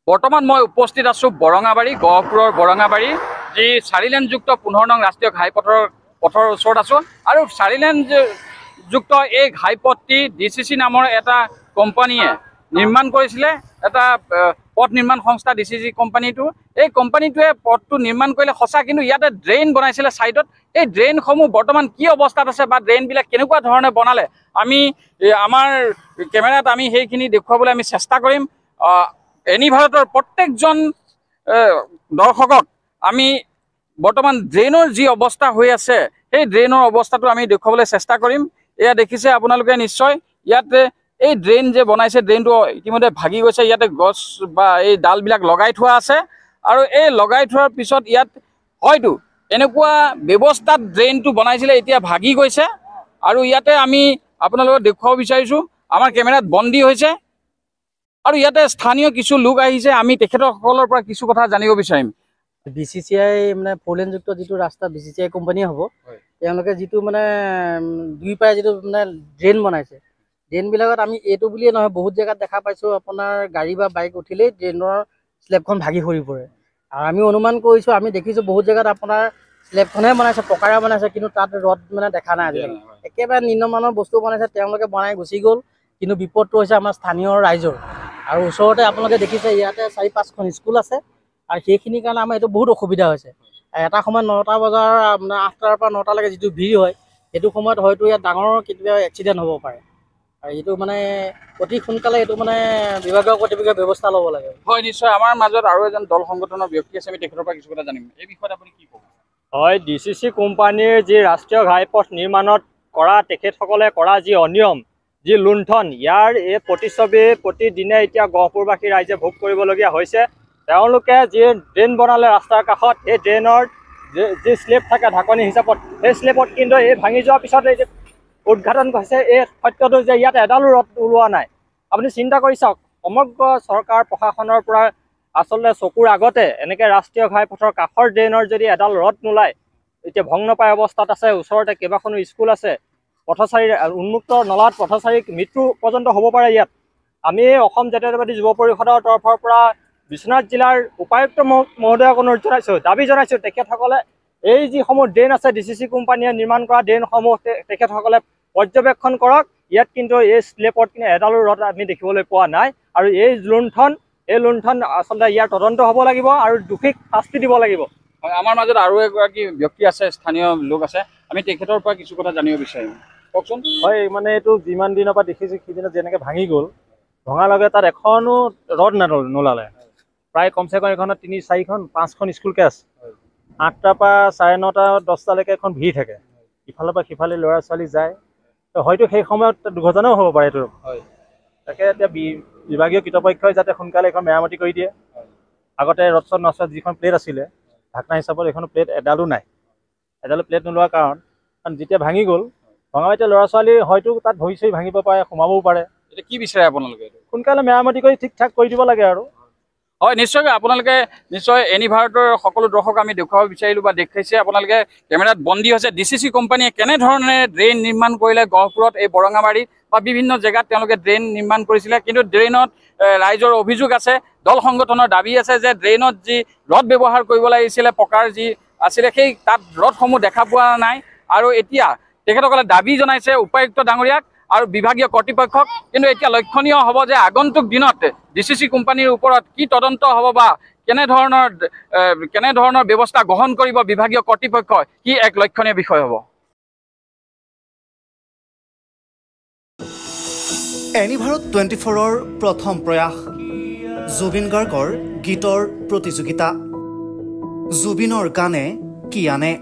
বৰ্তমান মই উপস্থিত আছোঁ বৰঙাবাৰী, গহপুৰৰ বৰঙাবাৰী, যি 4 লেনযুক্ত 15 নং ৰাষ্ট্ৰীয় ঘাইপথৰ ওচৰত আছোঁ। আৰু 4 লেনযুক্ত এই ঘাইপথটি DCC নামৰ এটা কোম্পানীয়ে নিৰ্মাণ কৰিছিলে, এটা পথ নিৰ্মাণ সংস্থা DCC কোম্পানীটো। এই কোম্পানীটোৱে পথটো নিৰ্মাণ কৰিলে সঁচা, কিন্তু ইয়াতে ড্ৰেইন বনাইছিলে ছাইডত। এই ড্ৰেইনসমূহ বৰ্তমান কি অৱস্থাত আছে বা ড্ৰেইনবিলাক কেনেকুৱা ধৰণে বনালে, আমি আমাৰ কেমেৰাত আমি সেইখিনি দেখুৱাবলৈ আমি চেষ্টা কৰিম। এনি ভাৰতৰ প্ৰত্যেকজন দৰ্শকক আমি বৰ্তমান ড্ৰেইনৰ যি অৱস্থা হৈ আছে, সেই ড্ৰেইনৰ অৱস্থাটো আমি দেখুৱাবলৈ চেষ্টা কৰিম। এয়া দেখিছে আপোনালোকে নিশ্চয়, ইয়াতে এই ড্ৰেইন যে বনাইছে, ড্ৰেইনটো ইতিমধ্যে ভাগি গৈছে। ইয়াতে গছ বা এই ডালবিলাক লগাই থোৱা আছে, আৰু এই লগাই থোৱাৰ পিছত ইয়াত হয়তো এনেকুৱা ব্যৱস্থাত ড্ৰেইনটো বনাইছিলে, এতিয়া ভাগি গৈছে। আৰু ইয়াতে আমি আপোনালোকক দেখুৱাব বিচাৰিছোঁ, আমাৰ কেমেৰাত বন্দী হৈছে। আৰু ইয়াতে স্থানীয় কিছু লোক আহিছে, আমি তেখেতসকলৰ পৰা কিছু কথা জানিব বিচাৰিম। BCCI মানে 4 লেনযুক্ত যিটো ৰাস্তা BCCI কোম্পানী হ'ব, তেওঁলোকে যিটো মানে দুই পাৰে যিটো মানে ড্ৰেইন বনাইছে, ড্ৰেইনবিলাকত আমি এইটো বুলিয়ে নহয়, বহুত জেগাত দেখা পাইছোঁ আপোনাৰ গাড়ী বা বাইক উঠিলেই ড্ৰেইনৰ স্লেবখন ভাগি সৰি পৰে। আৰু আমি অনুমান কৰিছোঁ, আমি দেখিছোঁ বহুত জেগাত আপোনাৰ স্লেবখনহে বনাইছে, পকাৰে বনাইছে, কিন্তু তাত ৰদ মানে দেখা নাই আজিকালি। একেবাৰে নিম্নমানৰ বস্তু বনাইছে, তেওঁলোকে বনাই গুচি গ'ল। কিন্তু বিপদটো হৈছে আমাৰ স্থানীয় ৰাইজৰ। আৰু ওচৰতে আপোনালোকে দেখিছে, ইয়াতে 4-5খন স্কুল আছে, আৰু সেইখিনিৰ কাৰণে আমাৰ এইটো বহুত অসুবিধা হৈছে। এটা সময়ত 9টা বজাৰ 8টাৰ পৰা 9টালৈকে যিটো ভিৰ হয়, সেইটো সময়ত হয়তো ইয়াত ডাঙৰ কেতিয়াবা এক্সিডেণ্ট হ'ব পাৰে। আৰু এইটো মানে অতি সোনকালে এইটো মানে বিভাগীয় কৰ্তৃপক্ষই ব্যৱস্থা ল'ব লাগে। হয়, নিশ্চয়। আমাৰ মাজত আৰু এজন দল সংগঠনৰ ব্যক্তি আছে, আমি তেখেতৰ পৰা কিছু কথা জানিম। এই বিষয়ত আপুনি কি ক'ব? হয়, DCC কোম্পানীৰ যি ৰাষ্ট্ৰীয় ঘাইপথ নিৰ্মাণত তেখেতসকলে কৰা যি অনিয়ম, যি লুণ্ঠন, ইয়াৰ এই প্ৰতিচ্ছবি প্ৰতিদিনে এতিয়া গহপুৰবাসী ৰাইজে ভোগ কৰিবলগীয়া হৈছে। তেওঁলোকে যি ড্ৰেইন বনালে ৰাস্তাৰ কাষত, সেই ড্ৰেইনৰ যি স্লেব থাকে ঢাকনি হিচাপত, সেই স্লেবত কিন্তু এই ভাঙি যোৱাৰ পিছত এই যে উদ্ঘাটন হৈছে, এই সত্যটো যে ইয়াত এডালো ৰদ ওলোৱা নাই। আপুনি চিন্তা কৰি চাওক, সমগ্ৰ চৰকাৰ প্ৰশাসনৰ পৰা আচলতে চকুৰ আগতে এনেকৈ ৰাষ্ট্ৰীয় ঘাইপথৰ কাষৰ ড্ৰেইনৰ যদি এডাল ৰদ নোলায়, এতিয়া ভগ্নপ্ৰায় অৱস্থাত আছে, ওচৰতে কেইবাখনো স্কুল আছে, পথচাৰীৰ উন্মুক্ত নলাত পথচাৰীৰ মৃত্যু পৰ্যন্ত হ'ব পাৰে ইয়াত। আমি অসম জাতীয়তাবাদী যুৱ পৰিষদৰ তৰফৰ পৰা বিশ্বনাথ জিলাৰ উপায়ুক্ত মহোদয়ক অনুৰোধ জনাইছোঁ, দাবী জনাইছোঁ, তেখেতসকলে এই যিসমূহ ড্ৰেইন আছে DCC কোম্পানীয়ে নিৰ্মাণ কৰা ড্ৰেইনসমূহ তেখেতসকলে পৰ্যবেক্ষণ কৰক। ইয়াত কিন্তু এই স্লেবত কিন্তু এডালো ৰদ আমি দেখিবলৈ পোৱা নাই। আৰু এই লুণ্ঠন আচলতে ইয়াৰ তদন্ত হ'ব লাগিব, আৰু দোষীক শাস্তি দিব লাগিব। হয়, আমাৰ মাজত আৰু এগৰাকী ব্যক্তি আছে, স্থানীয় লোক আছে, আমি তেখেতৰ পৰা কিছু কথা জানিব বিচাৰিম। কওকচোন। হয়, মানে এইটো যিমান দিনৰ পৰা দেখিছোঁ, সিদিনা যেনেকৈ ভাঙি গ'ল, ভঙাৰ লগে তাত এখনো ৰদ নোলালে। প্ৰায় কমচে কম এখনত 3-4খন 5খন স্কুলকে আছে। 8টাৰ পৰা 9:30 10টালৈকে এখন ভিৰ থাকে, ইফালৰ পৰা সিফালে ল'ৰা ছোৱালী যায়। হয়তো সেই সময়ত দুৰ্ঘটনাও হ'ব পাৰে এইটো। তাকে এতিয়া বিভাগীয় কৰ্তৃপক্ষই যাতে সোনকালে এখন মেৰামতি কৰি দিয়ে। আগতে ৰদ চদ নচোৱা যিখন প্লেট আছিলে ঢাকনা হিচাপত, এইখন প্লেট এডালো নাই। এডালো প্লেট নোলোৱাৰ কাৰণ যেতিয়া ভাঙি গ'ল, ভঙা এতিয়া ল'ৰা ছোৱালী হয়তো তাত ভৰি চৰি ভাঙিব পাৰে, সোমাবও পাৰে। এতিয়া কি বিচাৰে আপোনালোকে? সোনকালে মেৰামতি কৰি ঠিক ঠাক কৰি দিব লাগে আৰু। হয়, নিশ্চয়কৈ আপোনালোকে নিশ্চয় এনি ভাৰতৰ সকলো দৰ্শক আমি দেখুৱাব বিচাৰিলোঁ বা দেখাইছে, আপোনালোকে কেমেৰাত বন্দী হৈছে DCC কোম্পানীয়ে কেনেধৰণে ড্ৰেইন নিৰ্মাণ কৰিলে গহপুৰত, এই বৰঙাবাৰীত বা বিভিন্ন জেগাত তেওঁলোকে ড্ৰেইন নিৰ্মাণ কৰিছিলে। কিন্তু ড্ৰেইনত ৰাইজৰ অভিযোগ আছে, দল সংগঠনৰ দাবী আছে যে ড্ৰেইনত যি ৰদ ব্যৱহাৰ কৰিব লাগিছিলে, পকাৰ যি আছিলে, সেই তাত ৰদসমূহ দেখা পোৱা নাই। আৰু এতিয়া তেখেতসকলে দাবী জনাইছে উপায়ুক্ত ডাঙৰীয়াক আৰু বিভাগীয় কৰ্তৃপক্ষক। কিন্তু এতিয়া লক্ষণীয় হ'ব যে আগন্তুক দিনত DCC কোম্পানীৰ ওপৰত কি তদন্ত হ'ব বা কেনেধৰণৰ ব্যৱস্থা গ্ৰহণ কৰিব বিভাগীয় কৰ্তৃপক্ষই, কি এক লক্ষণীয় বিষয় হ'ব। এনি ভাৰত 24ৰ প্ৰথম প্ৰয়াস, জুবিন গাৰ্গৰ গীতৰ প্ৰতিযোগিতা। জুবিনৰ গানে কি আনে।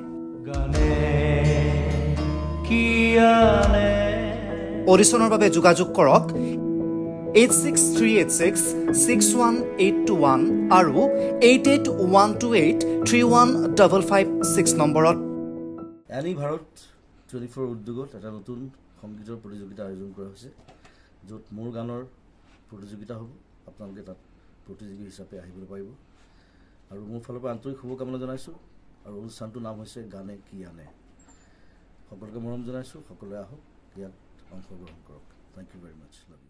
অডিশ্যনৰ বাবে যোগাযোগ কৰক 8638661821 আৰু 8812831556 নম্বৰত। এনি ভাৰত 24 উদ্যোগত এটা নতুন সংগীতৰ প্ৰতিযোগিতা আয়োজন কৰা হৈছে, য'ত মোৰ গানৰ প্ৰতিযোগিতা হ'ব। আপোনালোকে তাত প্ৰতিযোগী হিচাপে আহিবলৈ পাৰিব। আৰু মোৰ ফালৰ পৰা আন্তৰিক শুভকামনা জনাইছোঁ। আৰু অনুষ্ঠানটোৰ নাম হৈছে গানে কি আনে। সকলোকে মৰম জনাইছোঁ, সকলোৱে আহক, ইয়াত অংশগ্ৰহণ কৰক। Thank you very much. Love U.